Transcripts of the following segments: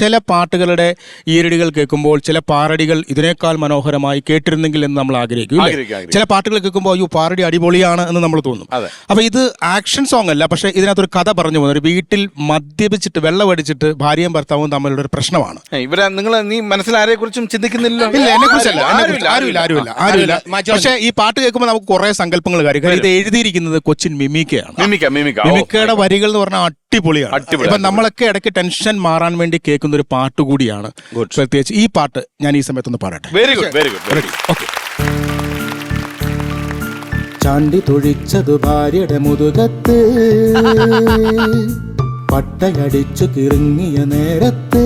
ചില പാട്ടുകളുടെ ഈരടികൾ കേൾക്കുമ്പോൾ ചില പാരടികൾ ഇതിനേക്കാൾ മനോഹരമായി കേട്ടിരുന്നെങ്കിൽ എന്ന് നമ്മൾ ആഗ്രഹിക്കും. ചില പാട്ടുകൾ കേൾക്കുമ്പോൾ അയ്യോ പാരടി അടിപൊളിയാണ് എന്ന് നമ്മൾ തോന്നും. അപ്പൊ ഇത് ആക്ഷൻ സോങ് അല്ല, പക്ഷെ ഇതിനകത്തൊരു കഥ പറഞ്ഞു പോകുന്നത് ഒരു വീട്ടിൽ മദ്യപിച്ചിട്ട് വെള്ളമടിച്ചിട്ട് ഭാര്യയും ഭർത്താവും തമ്മിലുള്ള ഒരു പ്രശ്നമാണ്. നീ മനസ്സിലാരെ കുറിച്ചും ചിന്തിക്കുന്നില്ല. ഇല്ല, എന്നെ കുറിച്ചല്ല, ആരുമില്ല. പക്ഷെ ഈ പാട്ട് കേൾക്കുമ്പോൾ നമുക്ക് കുറെ സങ്കല്പങ്ങൾ കാര്യം. ഇത് എഴുതിയിരിക്കുന്നത് കൊച്ചിൻ മിമിക്കയാണ്. മിമിക്കയുടെ വരികൾ എന്ന് പറഞ്ഞാൽ അടിപൊളിയാണ്. ഇപ്പൊ നമ്മളൊക്കെ ഇടയ്ക്ക് ടെൻഷൻ മാറാൻ വേണ്ടി കേൾക്കുന്ന ഒരു പാട്ട് കൂടിയാണ്. പ്രത്യേകിച്ച് ഈ പാട്ട് ഞാൻ ഈ സമയത്തൊന്ന് പാടട്ടെ. Very good. ഓക്കെ. ചാണ്ടി തൊഴിച്ചതു ഭാര്യയുടെ മുതുകത്ത്, പട്ടയടിച്ചു കിറങ്ങിയ നേരത്ത്,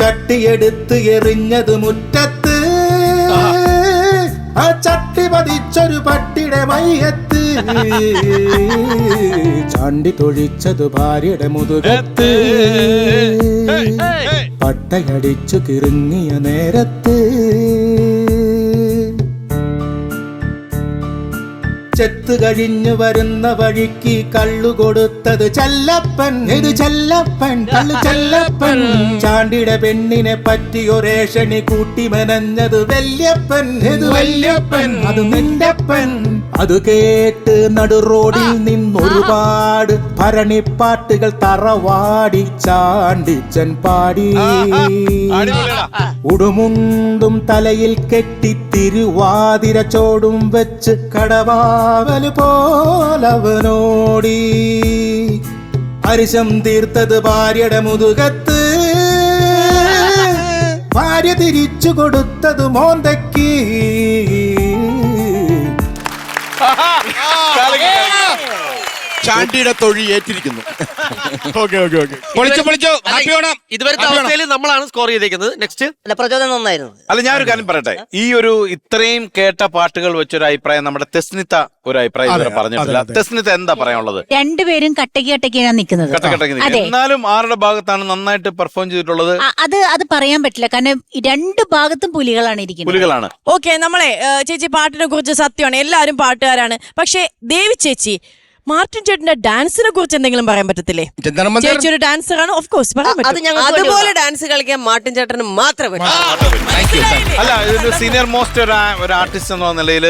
ചട്ടിയെടുത്ത് എറിഞ്ഞത് മുറ്റത്ത്, ആ ചട്ടി പതിച്ചൊരു പട്ടിയുടെ മയ്യത്ത്, ചാണ്ടി തൊഴിച്ചതു ഭാര്യയുടെ മുതുകത്ത്, പട്ടയടിച്ചു കിറങ്ങിയ നേരത്ത്, ചെത്ത് കഴിഞ്ഞു വരുന്ന വഴിക്ക് കള്ളു കൊടുത്തത് ചെല്ലപ്പൻ. ഇത് ചെല്ലപ്പൻ, കള്ളു ചെല്ലപ്പൻ. ചാണ്ടിയുടെ പെണ്ണിനെ പറ്റിയൊരേഷണി കൂട്ടി മെനഞ്ഞത് വല്യപ്പൻ. ഇത് വല്യപ്പൻ, അത് നിന്റപ്പൻ. അത് കേട്ട് നടുറോഡിൽ നിന്നൊരുപാട് ഭരണിപ്പാട്ടുകൾ തറവാടി ചാണ്ടിച്ചൻ പാടി. ഉടുമുണ്ടും തലയിൽ കെട്ടി തിരുവാതിര ചോടും വെച്ച് കടവാവല് പോലവനോടി. അരിശം തീർത്തത് ഭാര്യയുടെ മുതുകത്ത്, ഭാര്യ തിരിച്ചു കൊടുത്തത് മോന്തയ്ക്ക്. ചാണ്ടിയുടെ തൊഴി ഏറ്റിരിക്കുന്നു. ഇതുവരത്തെ അവസ്ഥയിൽ നമ്മളാണ് സ്കോർ ചെയ്തേക്കുന്നത്. നെക്സ്റ്റ് പ്രചോദനം നന്നായിരുന്നു. അല്ല, ഞാനൊരു കാര്യം പറയട്ടെ. ഈ ഒരു ഇത്രയും കേട്ട പാട്ടുകൾ വെച്ചൊരു അഭിപ്രായം നമ്മുടെ തെസ്നിത്ത ഒരു അഭിപ്രായം ഇതുവരെ പറഞ്ഞിട്ടില്ല. തെസ്നിത്ത എന്താ പറയാനുള്ളത്? രണ്ടുപേരും കട്ടക്കിയാണ് നിൽക്കുന്നത്. എന്നാലും ആരുടെ ഭാഗത്താണ് നന്നായിട്ട് പെർഫോം ചെയ്തിട്ടുള്ളത്? അത് പറയാൻ പറ്റില്ല, കാരണം രണ്ട് ഭാഗത്തും പുലികളാണ് ഇരിക്കുന്നത്. പുലികളാണ്. ഓക്കെ, നമ്മളെ ചേച്ചി പാട്ടിനെ കുറിച്ച് സത്യമാണ്, എല്ലാവരും പാട്ടുകാരാണ്. പക്ഷെ ദേവി ചേച്ചി, മാർട്ടിൻ ചേട്ടന്റെ ഡാൻസിനെ കുറിച്ച് എന്തെങ്കിലും പറയാൻ പറ്റത്തില്ലേ? ചേച്ചി ഒരു ഡാൻസറാണ്, ഓഫ് കോഴ്സ് പറയാൻ പറ്റും. അതുപോലെ ഡാൻസ് കളിക്കാൻ മാർട്ടിൻ ചേട്ടന് മാത്രമേ അല്ല, ഇതിന്റെ സീനിയർ മോസ്റ്റ് ഒരു ആർട്ടിസ്റ്റ് എന്ന നിലയിൽ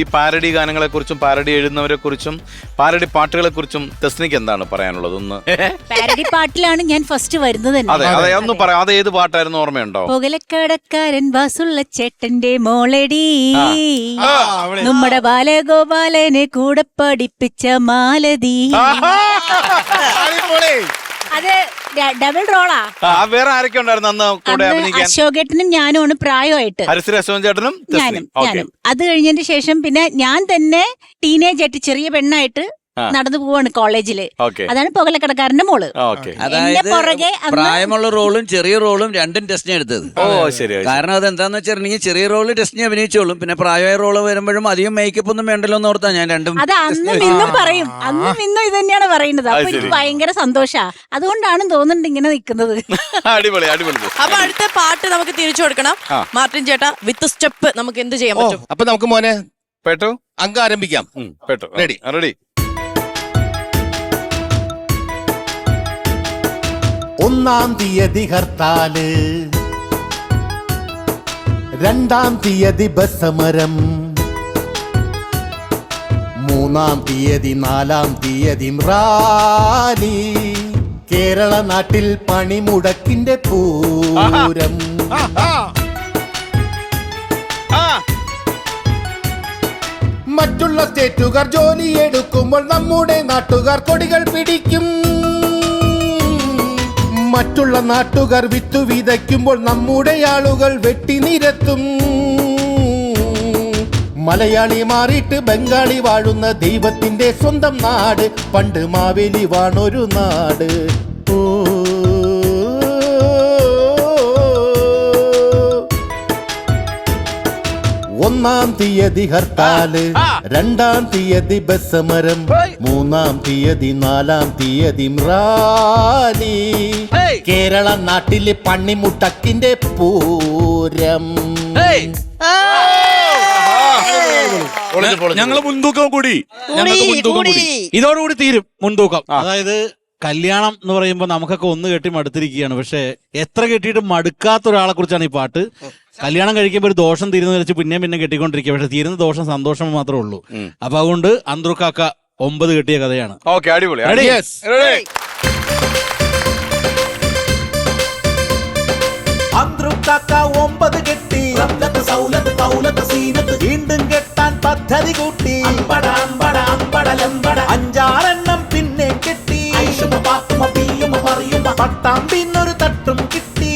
ഈ പാരഡി ഗാനങ്ങളെ കുറിച്ചും പാരഡി എഴുതുന്നവരെ കുറിച്ചും പാരഡി പാട്ടുകളെ കുറിച്ചും തെസ്നിക്ക് എന്താണ് പറയാനുള്ളത്? ഒന്ന് പാരഡി പാട്ടിലാണ് ഞാൻ ഫസ്റ്റ് വരുന്നത്. അതെ, ഒന്ന് പറയാം. അത് ഏത് പാട്ടായിരുന്നു, ഓർമ്മയുണ്ടോ? പുകലക്കടക്കാരൻ വാസുള്ള ചേട്ടന്റെ മോളടി, നമ്മുടെ ബാലഗോപാലനെ കൂടെ പഠിപ്പിച്ച മാലതി. അത് ഡബിൾ റോളാ. വേറെ ആരൊക്കെ ഉണ്ടായിരുന്നു അന്ന് കൂടെ അഭിനയിക്കാൻ? അശോകേട്ടനും ഞാനുമാണ് പ്രായമായിട്ട്. ഹരിശ്രീ അശോകൻ ചേട്ടനും ഞാനും. അത് കഴിഞ്ഞതിന് ശേഷം പിന്നെ ഞാൻ തന്നെ ടീനേജ് ആയിട്ട് ചെറിയ പെണ്ണായിട്ട് നടന്നു പോവാണ് കോളേജില്. അതാണ് പുകലക്കടക്കാരന്റെ മോള്. അതായത് പ്രായമുള്ള റോളും ചെറിയ റോളും രണ്ടും ടെസ്റ്റിനെ എടുത്തത്. കാരണം അത് എന്താന്ന് വെച്ചിട്ടുണ്ടെങ്കിൽ ചെറിയ റോള് ടെസ്റ്റിനെ അഭിനയിച്ചോളും, പിന്നെ പ്രായമായ റോള് വരുമ്പോഴും അധികം മേക്കപ്പ് ഒന്നും വേണ്ടല്ലോ എന്ന് ഓർത്താ ഞാൻ രണ്ടും. അത് അന്നും ഇന്നും പറയും, അന്നും ഇന്നും ഇത് തന്നെയാണ് പറയുന്നത്. അപ്പൊ എനിക്ക് ഭയങ്കര സന്തോഷാ, അതുകൊണ്ടാണ് തോന്നുന്നുണ്ട് ഇങ്ങനെ നിൽക്കുന്നത്. അപ്പൊ അടുത്ത പാട്ട് നമുക്ക് തിരിച്ചു കൊടുക്കണം. മാർട്ടിൻ ചേട്ടാ, വിത്ത് സ്റ്റെപ്പ് നമുക്ക് എന്ത് ചെയ്യാൻ പറ്റും? അപ്പൊ നമുക്ക് മോനെ പേട്ടു അങ്ക ആരംഭിക്കാം. റെഡി. ഒന്നാം തീയതി ഹർത്താല്, രണ്ടാം തീയതി ബസ് സമരം, മൂന്നാം തീയതി നാലാം തീയതി റാലി, കേരള നാട്ടിൽ പണിമുടക്കിന്റെ പൂരം. മറ്റുള്ള സ്റ്റേറ്റുകാർ ജോലിയെടുക്കുമ്പോൾ നമ്മുടെ നാട്ടുകാർ കൊടികൾ പിടിക്കും. മറ്റുള്ള നാട്ടുകാർ വിത്തു വിതയ്ക്കുമ്പോൾ നമ്മുടെ ആളുകൾ വെട്ടി നിരത്തും. മലയാളി മാറിയിട്ട് ബംഗാളി വാഴുന്ന ദൈവത്തിന്റെ സ്വന്തം നാട്, പണ്ട് മാവേലി വാണൊരു നാട്. ഒന്നാം തീയതി ഹർത്താല്, രണ്ടാം തീയതി ബസ് സമരം, മൂന്നാം തീയതി നാലാം തീയതി റാലി, കേരള നാട്ടിലെ പണിമുടക്കിന്റെ പൂരം. ഞങ്ങള് മുൻതൂക്കം കൂടി, ഇതോടുകൂടി തീരും മുൻതൂക്കം. അതായത് കല്യാണം എന്ന് പറയുമ്പോൾ നമുക്കൊക്കെ ഒന്ന് കെട്ടി മടുത്തിരിക്കുകയാണ്. പക്ഷെ എത്ര കെട്ടിയിട്ട് മടുക്കാത്ത ഒരാളെ കുറിച്ചാണ് ഈ പാട്ട്. കല്യാണം കഴിക്കുമ്പോൾ ഒരു ദോഷം തീരുന്ന വെച്ച് പിന്നെ കെട്ടിക്കൊണ്ടിരിക്കുക. പക്ഷെ തീരുന്ന ദോഷം സന്തോഷം മാത്രമേ ഉള്ളൂ. അപ്പൊ അതുകൊണ്ട് അന്ത്രുക്കാക്ക 9 കെട്ടിയ കഥയാണ്. ഓക്കെ, അടിപൊളി. അന്ത്രുക്കാക്ക 9 കെട്ടി സൗലത്ത് പൗലത്ത് സീനത്ത് വീണ്ടും കെട്ടാൻ പദ്ധതി കൂട്ടി 5-6 പിന്നെ കെട്ടി പട്ടാമ്പിന്നൊരു തട്ടും കിട്ടി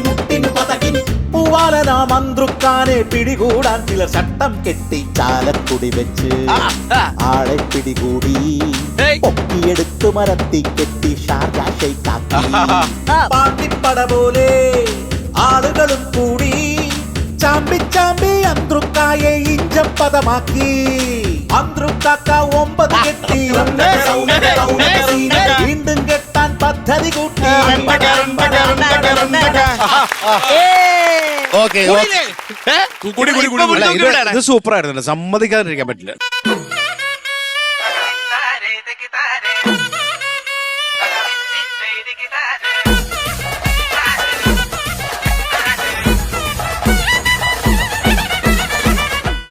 മുട്ടിന് പതകിന് പൂവാലനാം അന്ത്രുക്കാനെ പിടികൂടാൻ ചിലർ ചട്ടം കെട്ടി ചാലക്കുടി വെച്ച് ആളെ പിടികൂടി പൊക്കിയെടുത്തു മരത്തി കെട്ടി പാണ്ടിപ്പട പോലെ ആളുകളും കൂടി ചാമ്പി അന്ത്രുക്കായെ ഇഞ്ചപ്പദമാക്കി അന്ത്രുക്കാക്ക 9 കെട്ടി വീണ്ടും കെട്ടാൻ പദ്ധതി കൂട്ടി. ഇത് സൂപ്പർ ആയിരുന്നു, സമ്മതിക്കാതിരിക്കാൻ പറ്റില്ല.